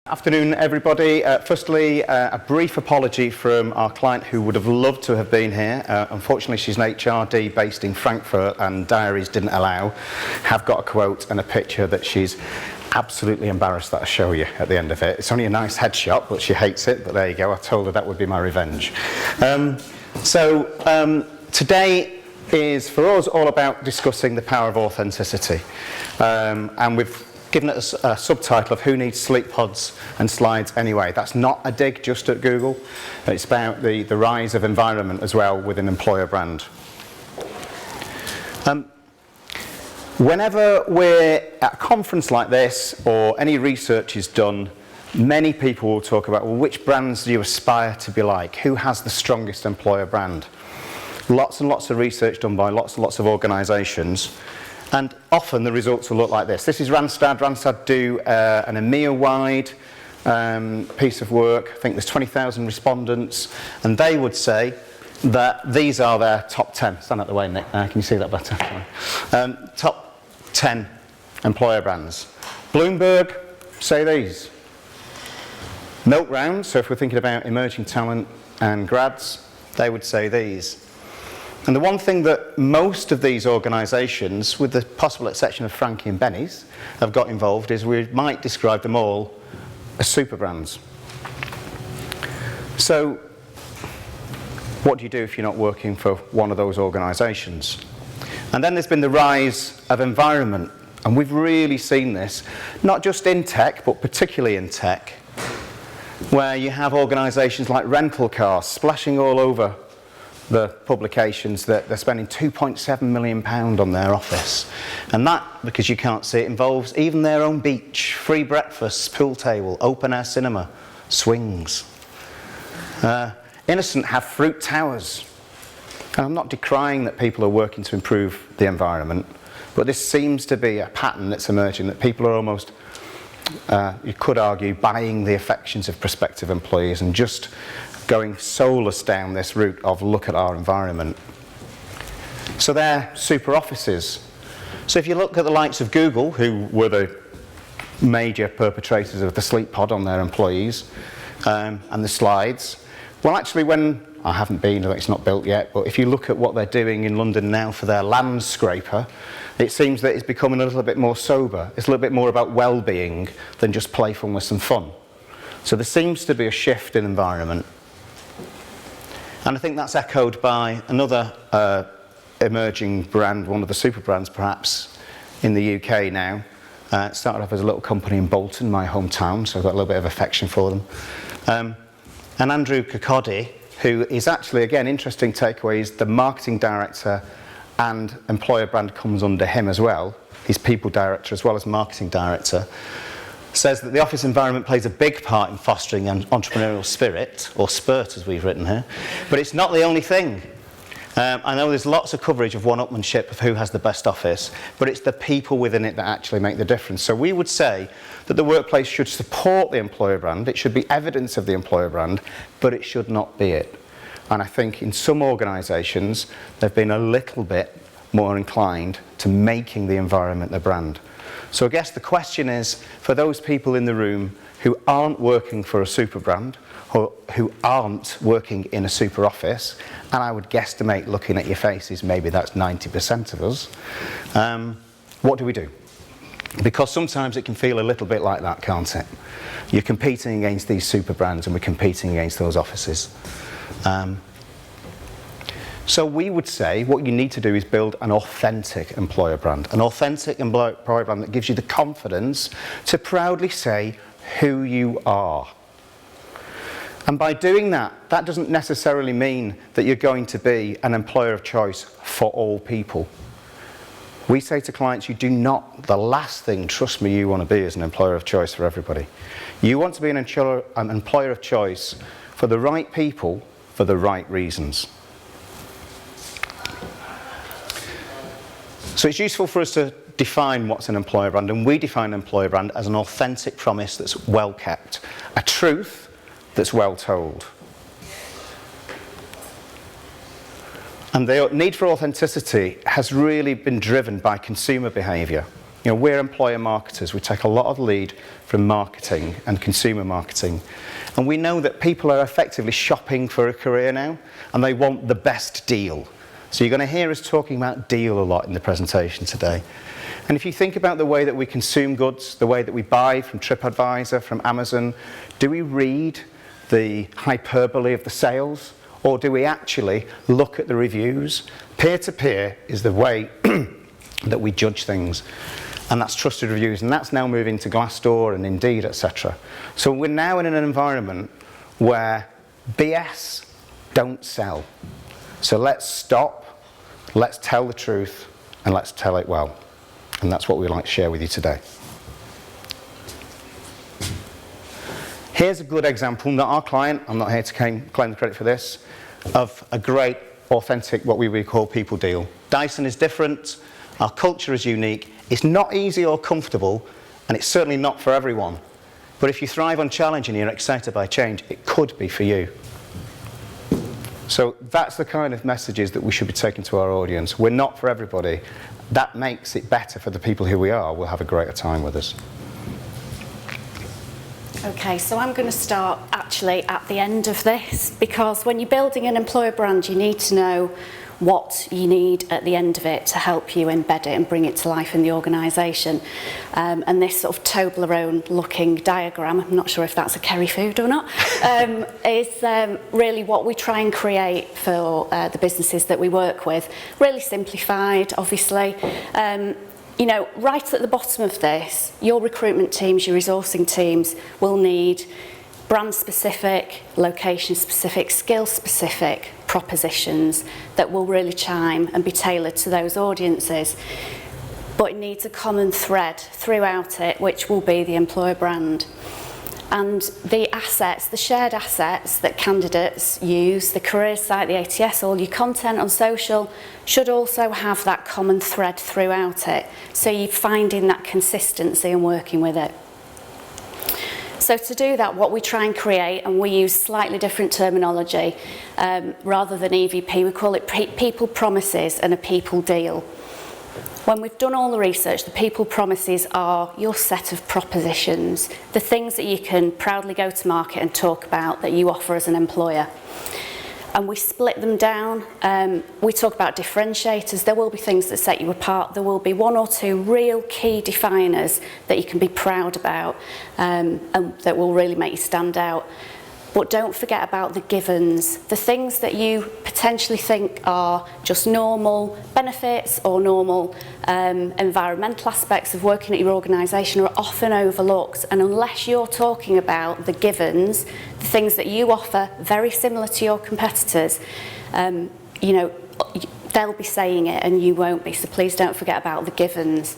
Afternoon, everybody. Firstly, a brief apology from our client who would have loved to have been here. Unfortunately, she's an HRD based in Frankfurt and diaries didn't allow. Have got a quote and a picture that she's absolutely embarrassed that I show you at the end of it. It's only a nice headshot, but she hates it. But there you go. I told her that would be my revenge. Today is, for us, all about discussing the power of authenticity. And we've given it a subtitle of Who Needs Sleep Pods and Slides Anyway. That's not a dig just at Google. It's about the rise of environment as well with an employer brand. Whenever we're at a conference like this or any research is done, many people will talk about, well, which brands do you aspire to be like? Who has the strongest employer brand? Lots and lots of research done by lots and lots of organisations. And often the results will look like this. This is Randstad. Randstad do an EMEA-wide piece of work. I think there's 20,000 respondents. And they would say that these are their top 10. Stand out the way, Nick. Can you see that better? Top 10 employer brands. Bloomberg say these. Milk Round, so if we're thinking about emerging talent and grads, they would say these. And the one thing that most of these organisations, with the possible exception of Frankie and Benny's, have got involved is we might describe them all as super brands. So, what do you do if you're not working for one of those organisations? And then there's been the rise of environment. And we've really seen this, not just in tech, but particularly in tech, where you have organisations like rental cars splashing all over the publications that they're spending £2.7 million on their office. And that, because you can't see it, involves even their own beach, free breakfasts, pool table, open air cinema, swings. Innocent have fruit towers. And I'm not decrying that people are working to improve the environment, but this seems to be a pattern that's emerging, that people are almost, you could argue, buying the affections of prospective employees and just going soulless down this route of look at our environment. So they're super offices. So if you look at the likes of Google, who were the major perpetrators of the sleep pod on their employees, and the slides, well actually when, I haven't been, it's not built yet, but if you look at what they're doing in London now for their land scraper, it seems that it's becoming a little bit more sober. It's a little bit more about well-being than just playfulness and fun. So there seems to be a shift in environment. And I think that's echoed by another emerging brand, one of the super brands perhaps, in the UK now. It started off as a little company in Bolton, my hometown, so I've got a little bit of affection for them. And Andrew Kirkcaldy, who is actually, again, interesting takeaway, is the marketing director and employer brand comes under him as well. He's people director as well as marketing director. Says that the office environment plays a big part in fostering an entrepreneurial spirit, or spurt as we've written here, but it's not the only thing. I know there's lots of coverage of one-upmanship of who has the best office, but it's the people within it that actually make the difference. So we would say that the workplace should support the employer brand, it should be evidence of the employer brand, but it should not be it. And I think in some organisations they've been a little bit more inclined to making the environment their brand. So I guess the question is, for those people in the room who aren't working for a super brand, or who aren't working in a super office, and I would guesstimate looking at your faces, maybe that's 90% of us, what do we do? Because sometimes it can feel a little bit like that, can't it? You're competing against these super brands and we're competing against those offices. So we would say what you need to do is build an authentic employer brand. An authentic employer brand that gives you the confidence to proudly say who you are. And by doing that, that doesn't necessarily mean that you're going to be an employer of choice for all people. We say to clients, you do not, the last thing, trust me, you want to be is an employer of choice for everybody. You want to be an employer of choice for the right people, for the right reasons. So it's useful for us to define what's an employer brand, and we define an employer brand as an authentic promise that's well kept, a truth that's well told. And the need for authenticity has really been driven by consumer behaviour. You know, we're employer marketers. We take a lot of lead from marketing and consumer marketing. And we know that people are effectively shopping for a career now, and they want the best deal. So you're going to hear us talking about deal a lot in the presentation today. And if you think about the way that we consume goods, the way that we buy from TripAdvisor, from Amazon, do we read the hyperbole of the sales, or do we actually look at the reviews? Peer-to-peer is the way that we judge things, and that's trusted reviews, and that's now moving to Glassdoor and Indeed, etc. So we're now in an environment where BS don't sell. So let's stop, let's tell the truth, and let's tell it well. And that's what we'd like to share with you today. Here's a good example, not our client, I'm not here to claim the credit for this, of a great, authentic, what we would call people deal. Dyson is different, our culture is unique, it's not easy or comfortable, and it's certainly not for everyone. But if you thrive on challenge and you're excited by change, it could be for you. So that's the kind of messages that we should be taking to our audience. We're not for everybody. That makes it better for the people who we are. We'll have a greater time with us. Okay, so I'm going to start actually at the end of this, because when you're building an employer brand, you need to know what you need at the end of it to help you embed it and bring it to life in the organisation. And this sort of Toblerone looking diagram, I'm not sure if that's a Kerry food or not, is really what we try and create for the businesses that we work with. Really simplified, obviously. You know, right at the bottom of this, your recruitment teams, your resourcing teams will need brand-specific, location-specific, skill-specific propositions that will really chime and be tailored to those audiences. But it needs a common thread throughout it, which will be the employer brand. And the assets, the shared assets that candidates use, the careers site, the ATS, all your content on social, should also have that common thread throughout it. So you're finding that consistency and working with it. So to do that, what we try and create, and we use slightly different terminology, rather than EVP, we call it people promises and a people deal. When we've done all the research, the people promises are your set of propositions, the things that you can proudly go to market and talk about that you offer as an employer. And we split them down. We talk about differentiators. There will be things that set you apart. There will be one or two real key definers that you can be proud about, and that will really make you stand out. But don't forget about the givens, the things that you potentially think are just normal benefits or normal environmental aspects of working at your organisation are often overlooked. And unless you're talking about the givens, the things that you offer very similar to your competitors, you know, they'll be saying it and you won't be. So please don't forget about the givens.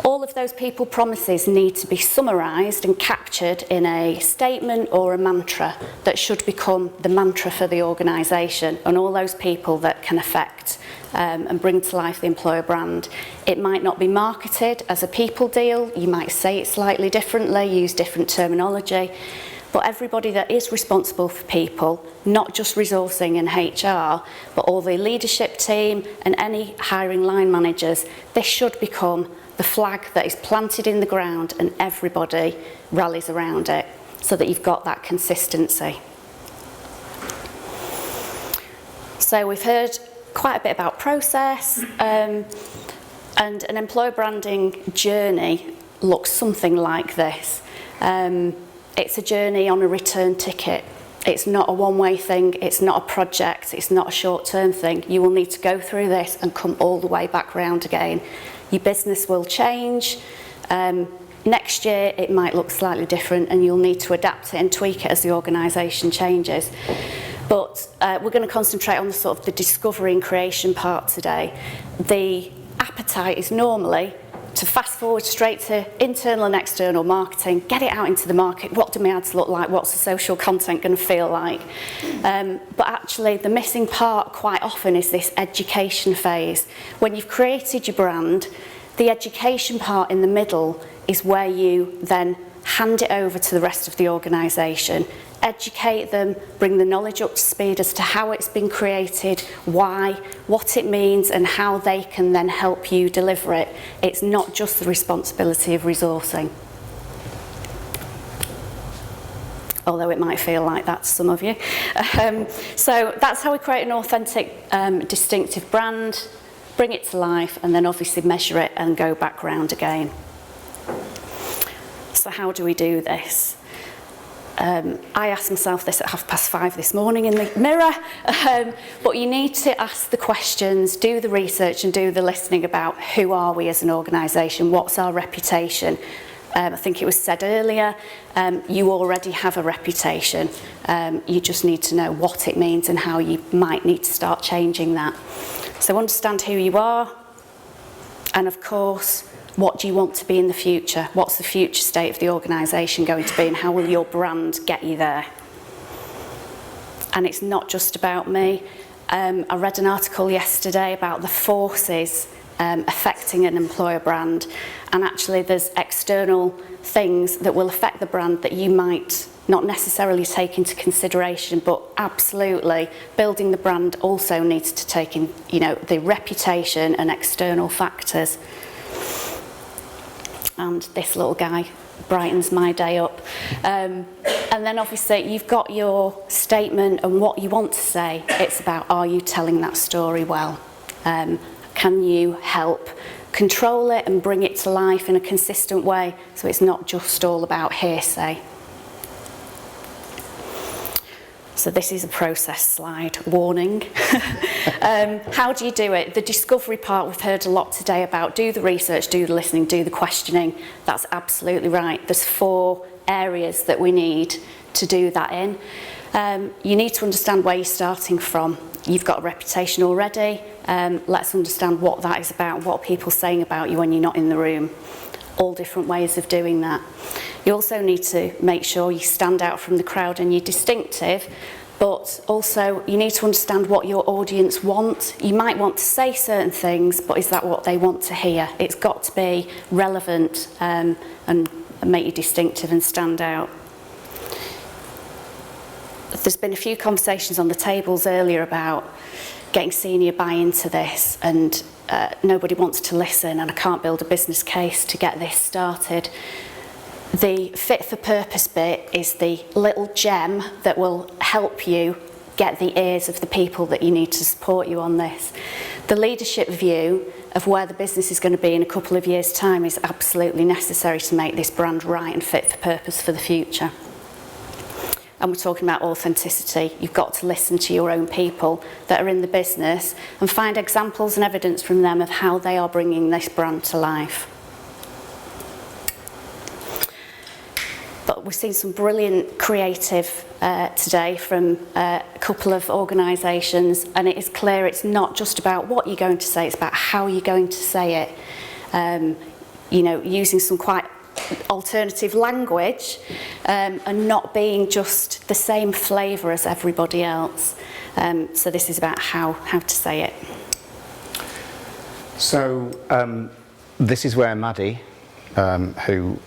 All of those people promises need to be summarised and captured in a statement or a mantra that should become the mantra for the organisation and all those people that can affect and bring to life the employer brand. It might not be marketed as a people deal, you might say it slightly differently, use different terminology, but everybody that is responsible for people, not just resourcing and HR, but all the leadership team and any hiring line managers, this should become the flag that is planted in the ground and everybody rallies around it so that you've got that consistency. So we've heard quite a bit about process, and an employer branding journey looks something like this. It's a journey on a return ticket. It's not a one-way thing, it's not a project, it's not a short-term thing. You will need to go through this and come all the way back round again. Your business will change. Next year it might look slightly different and you'll need to adapt it and tweak it as the organisation changes. But we're going to concentrate on the sort of the discovery and creation part today. The appetite is normally to fast forward straight to internal and external marketing, get it out into the market, what do my ads look like, what's the social content going to feel like. But actually the missing part quite often is this education phase. When you've created your brand, the education part in the middle is where you then hand it over to the rest of the organisation. educate them, bring the knowledge up to speed as to how it's been created, why, what it means, and how they can then help you deliver it. It's not just the responsibility of resourcing. Although it might feel like that to some of you. So that's how we create an authentic, distinctive brand, bring it to life, and then obviously measure it and go back round again. So how do we do this? I asked myself this at 5:30 this morning in the mirror, but you need to ask the questions, do the research and do the listening about who are we as an organisation, what's our reputation. I think it was said earlier, you already have a reputation. You just need to know what it means and how you might need to start changing that. So understand who you are, and of course, what do you want to be in the future? What's the future state of the organisation going to be, and how will your brand get you there? And it's not just about me. I read an article yesterday about the forces affecting an employer brand, and actually there's external things that will affect the brand that you might not necessarily take into consideration, but absolutely building the brand also needs to take in, you know, the reputation and external factors. And this little guy brightens my day up. And then obviously you've got your statement and what you want to say. It's about, are you telling that story well? Can you help control it and bring it to life in a consistent way, so it's not just all about hearsay? So this is a process slide, warning. How do you do it? The discovery part we've heard a lot today about. Do the research, do the listening, do the questioning. That's absolutely right. There's 4 areas that we need to do that in. You need to understand where you're starting from. You've got a reputation already. Let's understand what that is about, what people are saying about you when you're not in the room. All different ways of doing that. You also need to make sure you stand out from the crowd and you're distinctive, but also you need to understand what your audience want. You might want to say certain things, but is that what they want to hear? It's got to be relevant and make you distinctive and stand out. There's been a few conversations on the tables earlier about getting senior buy-in to this, and nobody wants to listen, and I can't build a business case to get this started. The fit for purpose bit is the little gem that will help you get the ears of the people that you need to support you on this. The leadership view of where the business is going to be in a couple of years' time is absolutely necessary to make this brand right and fit for purpose for the future. And we're talking about authenticity. You've got to listen to your own people that are in the business and find examples and evidence from them of how they are bringing this brand to life. But we've seen some brilliant creative today from a couple of organisations, and it is clear it's not just about what you're going to say, it's about how you're going to say it. You know, using some quite alternative language and not being just the same flavour as everybody else. So this is about how to say it. So this is where Maddie, who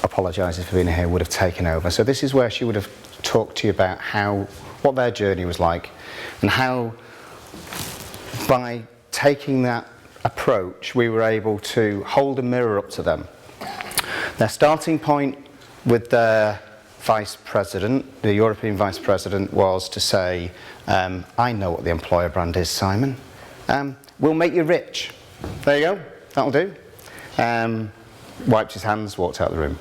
apologises for being here, would have taken over. So this is where she would have talked to you about what their journey was like, and how by taking that approach we were able to hold a mirror up to them. Their starting point with their vice president, the European vice president, was to say, I know what the employer brand is, Simon. We'll make you rich. There you go, that'll do. Wiped his hands, walked out of the room.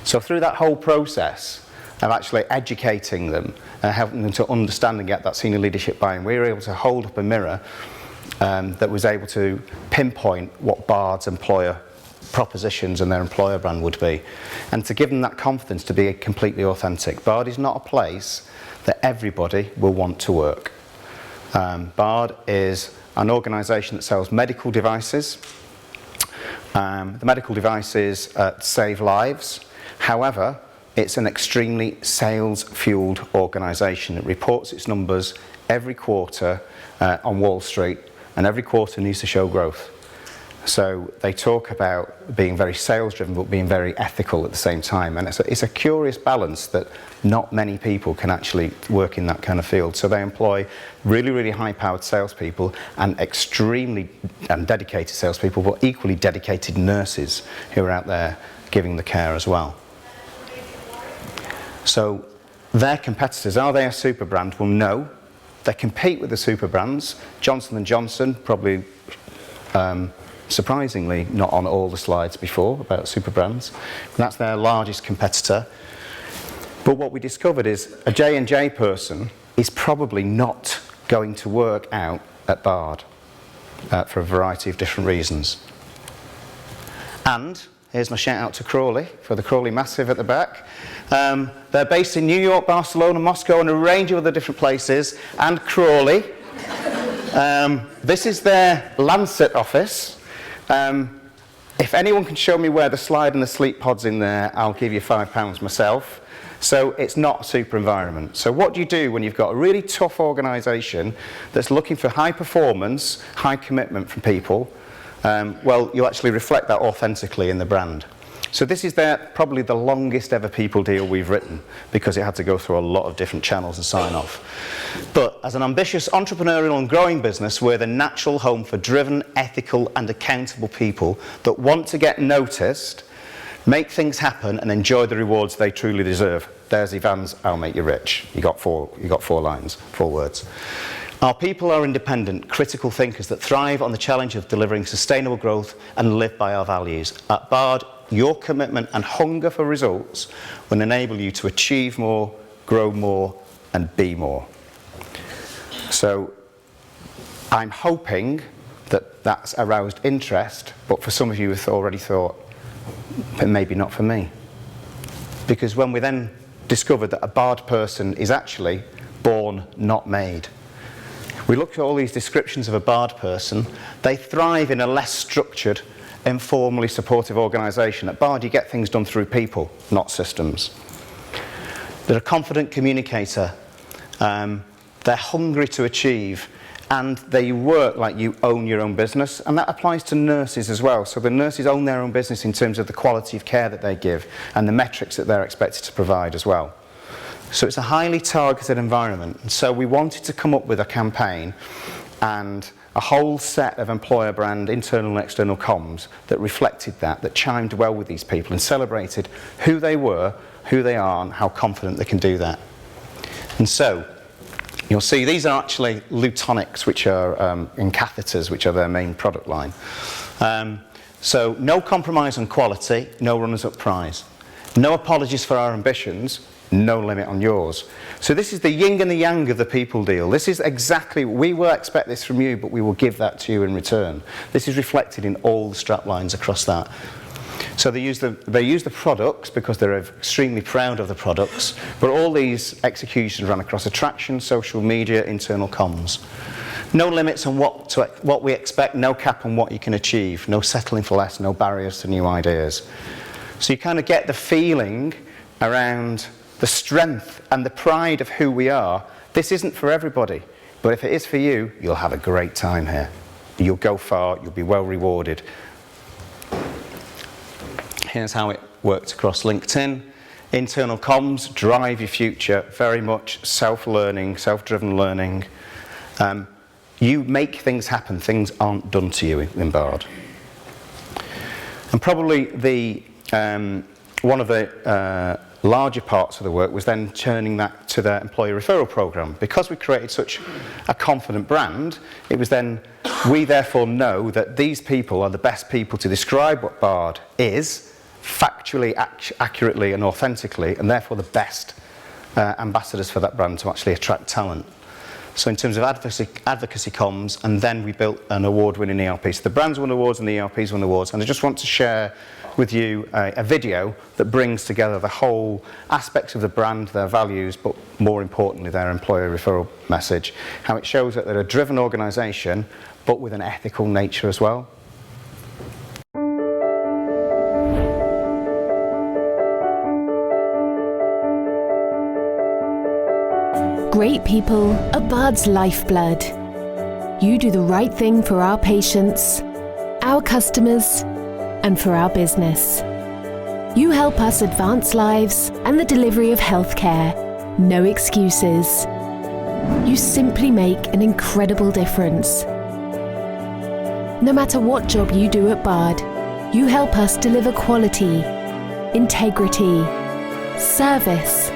So through that whole process of actually educating them and helping them to understand and get that senior leadership buy-in, we were able to hold up a mirror that was able to pinpoint what Bard's employer propositions and their employer brand would be, and to give them that confidence to be completely authentic. Bard is not a place that everybody will want to work. Bard is an organisation that sells medical devices. The medical devices save lives. However, it's an extremely sales-fueled organisation. It reports its numbers every quarter on Wall Street, and every quarter needs to show growth. So they talk about being very sales driven but being very ethical at the same time, and it's a curious balance that not many people can actually work in that kind of field. So they employ really high powered salespeople and extremely dedicated salespeople, but equally dedicated nurses who are out there giving the care as well. So their competitors, are they a super brand? Well, no. They compete with the super brands. Johnson & Johnson, probably surprisingly not on all the slides before about super brands. That's their largest competitor. But what we discovered is a J&J person is probably not going to work out at Bard for a variety of different reasons. And here's my shout out to Crawley for the Crawley Massive at the back. They're based in New York, Barcelona, Moscow, and a range of other different places. And Crawley. This is their Lancet office. If anyone can show me where the slide and the sleep pod's in there, I'll give you £5 myself. So it's not a super environment. So what do you do when you've got a really tough organisation that's looking for high performance, high commitment from people? Well, you'll actually reflect that authentically in the brand. So this is probably the longest ever people deal we've written, because it had to go through a lot of different channels and sign off. But as an ambitious entrepreneurial and growing business, we're the natural home for driven, ethical and accountable people that want to get noticed, make things happen and enjoy the rewards they truly deserve. There's Ivan's I'll Make You Rich. You got four lines, 4 words. Our people are independent, critical thinkers that thrive on the challenge of delivering sustainable growth and live by our values. At Bard, your commitment and hunger for results will enable you to achieve more, grow more, and be more. So I'm hoping that that's aroused interest, but for some of you who already thought, but maybe not for me. Because when we then discovered that a Bard person is actually born, not made. We looked at all these descriptions of a Bard person. They thrive in a less structured, informally supportive organisation. At Bard, you get things done through people, not systems. They're a confident communicator. They're hungry to achieve, and they work like you own your own business, and that applies to nurses as well. So the nurses own their own business in terms of the quality of care that they give and the metrics that they're expected to provide as well. So it's a highly targeted environment, and so we wanted to come up with a campaign and a whole set of employer brand internal and external comms that reflected that chimed well with these people and celebrated who they were, who they are, and how confident they can do that. And so you'll see these are actually Lutonics, which are in catheters, which are their main product line. So no compromise on quality, no runners-up prize. No apologies for our ambitions, no limit on yours. So this is the yin and the yang of the people deal. This is exactly, we will expect this from you, but we will give that to you in return. This is reflected in all the strap lines across that. So they use the products because they're extremely proud of the products, but all these executions run across attraction, social media, internal comms. No limits on what we expect, no cap on what you can achieve, no settling for less, no barriers to new ideas. So you kind of get the feeling around the strength and the pride of who we are. This isn't for everybody, but if it is for you, you'll have a great time here. You'll go far, you'll be well rewarded. Here's how it worked across LinkedIn. Internal comms, drive your future, very much self-learning, self-driven learning. You make things happen, things aren't done to you in Bard. And probably one of the larger parts of the work was then turning that to their employee referral program. Because we created such a confident brand, it was then, we therefore know that these people are the best people to describe what Bard is, factually, accurately and authentically, and therefore the best ambassadors for that brand to actually attract talent. So in terms of advocacy comms, and then we built an award-winning ERP. So the brands won awards and the ERPs won awards, and I just want to share with you a video that brings together the whole aspects of the brand, their values, but more importantly their employer referral message, how it shows that they're a driven organisation but with an ethical nature as well. Great people are Bard's lifeblood. You do the right thing for our patients. our customers, and for our business. You help us advance lives and the delivery of healthcare. No excuses. You simply make an incredible difference. No matter what job you do at Bard, you help us deliver quality, integrity, service,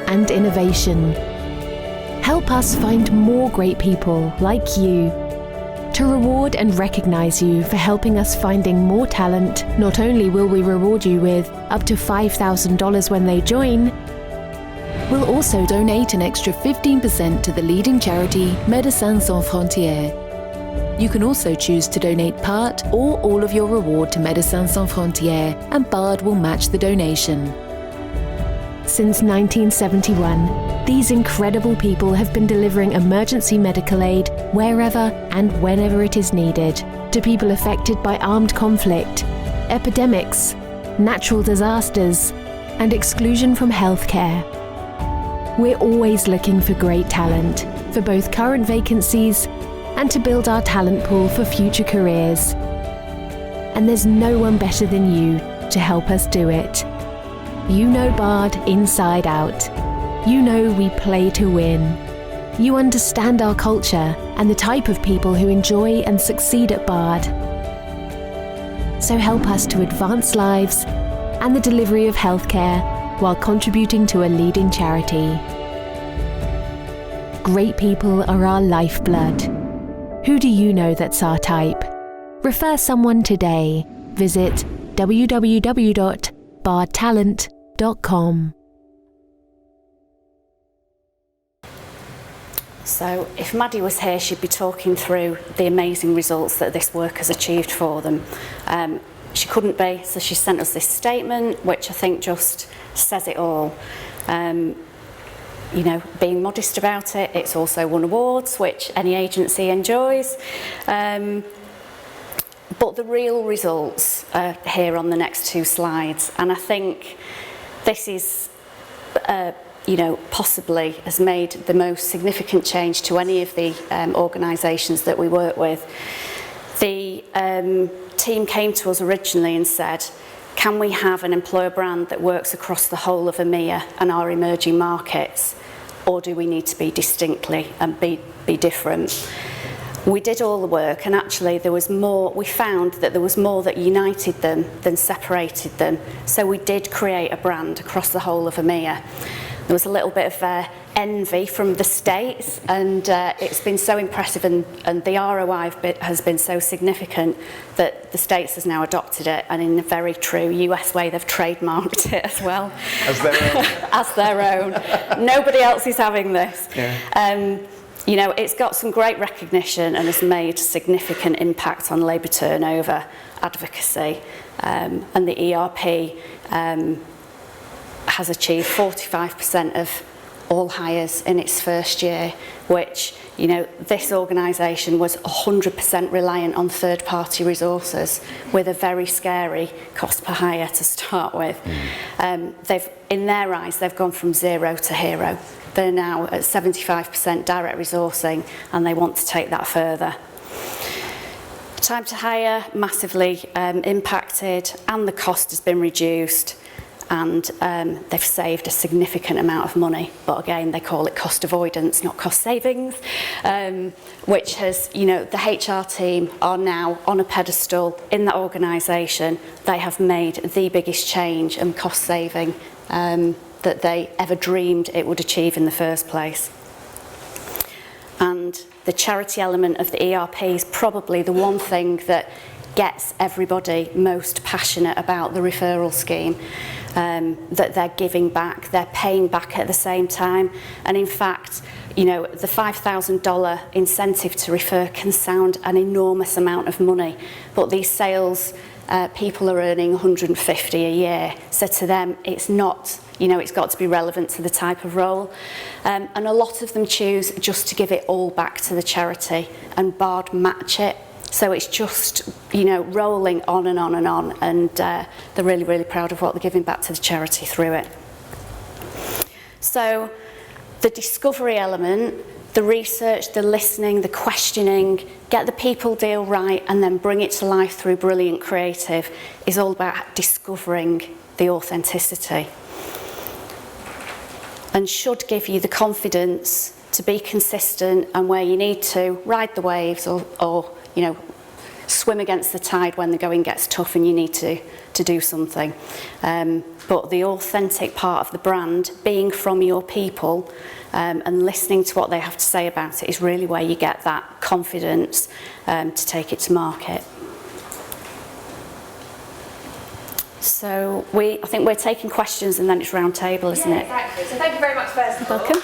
and innovation. Help us find more great people like you. To reward and recognise you for helping us finding more talent, not only will we reward you with up to $5,000 when they join, we'll also donate an extra 15% to the leading charity Médecins Sans Frontières. You can also choose to donate part or all of your reward to Médecins Sans Frontières, and Bard will match the donation. Since 1971, these incredible people have been delivering emergency medical aid wherever and whenever it is needed to people affected by armed conflict, epidemics, natural disasters, and exclusion from healthcare. We're always looking for great talent for both current vacancies and to build our talent pool for future careers. And there's no one better than you to help us do it. You know Bard inside out. You know we play to win. You understand our culture and the type of people who enjoy and succeed at Bard. So help us to advance lives and the delivery of healthcare while contributing to a leading charity. Great people are our lifeblood. Who do you know that's our type? Refer someone today. Visit www.bardtalent.com. So if Maddie was here, she'd be talking through the amazing results that this work has achieved for them. She couldn't be, so she sent us this statement, which I think just says it all. You know, being modest about it, it's also won awards, which any agency enjoys. But the real results are here on the next two slides, and I think this is, you know, possibly has made the most significant change to any of the organisations that we work with. The team came to us originally and said, can we have an employer brand that works across the whole of EMEA and our emerging markets, or do we need to be distinctly and be different? We did all the work, and actually there was more. We found that there was more that united them than separated them, so we did create a brand across the whole of EMEA. There was a little bit of envy from the States, and it's been so impressive, and the ROI has been so significant that the States has now adopted it, and in a very true US way, they've trademarked it as well. As their own. As their own. Nobody else is having this. Yeah. You know, it's got some great recognition and has made significant impact on labour turnover, advocacy, and the ERP has achieved 45% of all hires in its first year, which, you know, this organisation was 100% reliant on third-party resources with a very scary cost per hire to start with. In their eyes, they've gone from zero to hero. They're now at 75% direct resourcing, and they want to take that further. Time to hire, massively impacted, and the cost has been reduced, and they've saved a significant amount of money. But again, they call it cost avoidance, not cost savings, which has, you know, the HR team are now on a pedestal in that organisation. They have made the biggest change and cost saving that they ever dreamed it would achieve in the first place. And the charity element of the ERP is probably the one thing that gets everybody most passionate about the referral scheme, that they're giving back, they're paying back at the same time. And in fact, you know, the $5,000 incentive to refer can sound an enormous amount of money, but these sales people are earning $150 a year. So to them, it's not, you know, it's got to be relevant to the type of role. And a lot of them choose just to give it all back to the charity, and Bard match it. So it's just, you know, rolling on and on and on, and they're really, really proud of what they're giving back to the charity through it. So the discovery element the research, the listening, the questioning, get the people deal right, and then bring it to life through brilliant creative is all about discovering the authenticity. And should give you the confidence to be consistent, and where you need to ride the waves or you know, swim against the tide when the going gets tough and you need to do something. But the authentic part of the brand, being from your people and listening to what they have to say about it, is really where you get that confidence to take it to market. So I think we're taking questions and then it's round table, isn't it? Exactly. So thank you very much first of all. Welcome.